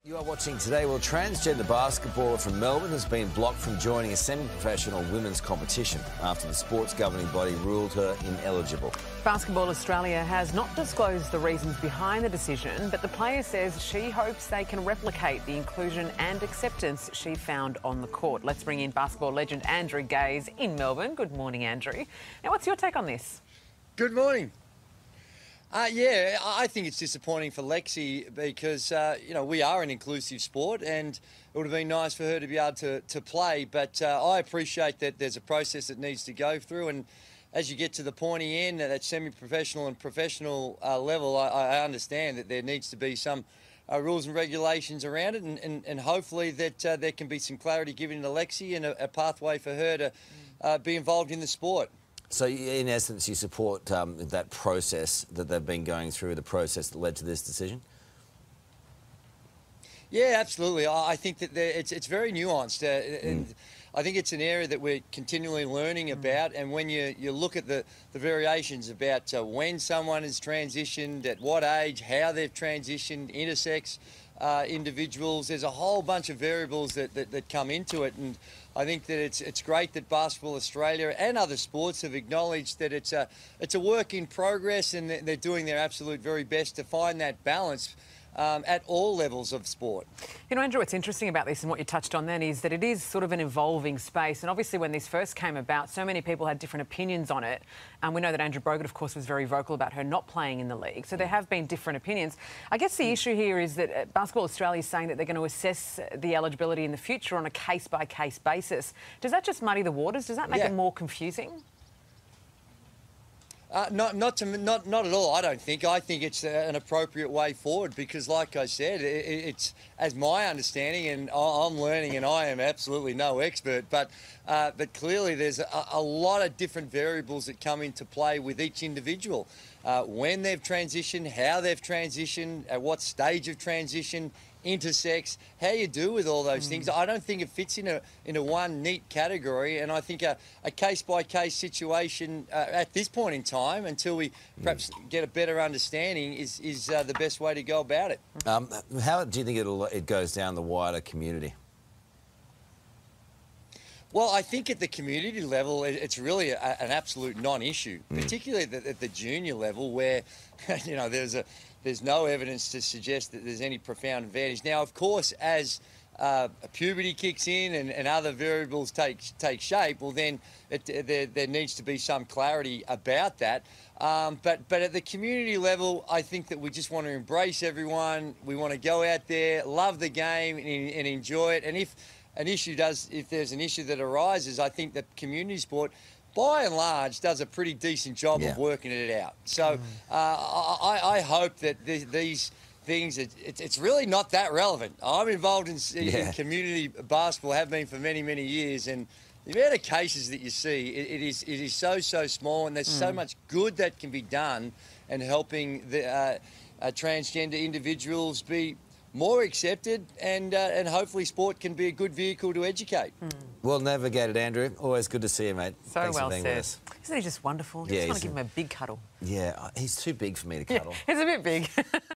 You are watching Today. Well, transgender basketballer from Melbourne has been blocked from joining a semi-professional women's competition after the sports governing body ruled her ineligible. Basketball Australia has not disclosed the reasons behind the decision, but the player says she hopes they can replicate the inclusion and acceptance she found on the court. Let's bring in basketball legend Andrew Gaze in Melbourne. Good morning, Andrew. Now, what's your take on this? Good morning. Yeah, I think it's disappointing for Lexi because, we are an inclusive sport and it would have been nice for her to be able to play. But I appreciate that there's a process that needs to go through. And as you get to the pointy end, at that semi-professional and professional level, I understand that there needs to be some rules and regulations around it. And hopefully that there can be some clarity given to Lexi and a pathway for her to be involved in the sport. So, in essence, you support that process that they've been going through, the process that led to this decision? Yeah, absolutely. I think that it's very nuanced, and I think it's an area that we're continually learning about. And when you look at the variations about when someone has transitioned, at what age, how they've transitioned, intersex individuals, there's a whole bunch of variables that come into it. And I think that it's great that Basketball Australia and other sports have acknowledged that it's a work in progress, and they're doing their absolute very best to find that balance at all levels of sport. You know, Andrew, what's interesting about this and what you touched on then is that it is sort of an evolving space. And obviously when this first came about, so many people had different opinions on it. We know that Andrew Bogut, of course, was very vocal about her not playing in the league. So there have been different opinions. I guess the issue here is that Basketball Australia is saying that they're going to assess the eligibility in the future on a case-by-case basis. Does that just muddy the waters? Does that make it more confusing? Not at all, I don't think. I think it's an appropriate way forward because, like I said, it's, as my understanding, and I'm learning and I am absolutely no expert, but clearly there's a lot of different variables that come into play with each individual. When they've transitioned, how they've transitioned, at what stage of transition, intersex, how you do with all those things. I don't think it fits into one neat category, and I think a case-by-case situation at this point in time, until we perhaps get a better understanding, is the best way to go about it. How do you think it goes down the wider community? Well, I think at the community level, it's really an absolute non-issue, particularly at the junior level where, there's no evidence to suggest that there's any profound advantage. Now, of course, as puberty kicks in and other variables take shape, well, then there needs to be some clarity about that. But at the community level, I think that we just want to embrace everyone. We want to go out there, love the game and enjoy it. And if there's an issue that arises, I think that community sport, by and large, does a pretty decent job of working it out. So I hope that these things, it's really not that relevant. I'm involved in community basketball, have been for many, many years, and the amount of cases that you see, it is so small, and there's so much good that can be done in helping the transgender individuals be more accepted, and hopefully sport can be a good vehicle to educate. Well navigated, Andrew. Always good to see you, mate. So Thanks well for being said. with us. Isn't he just wonderful? You just want to give him a big cuddle. Yeah, he's too big for me to cuddle. He's a bit big.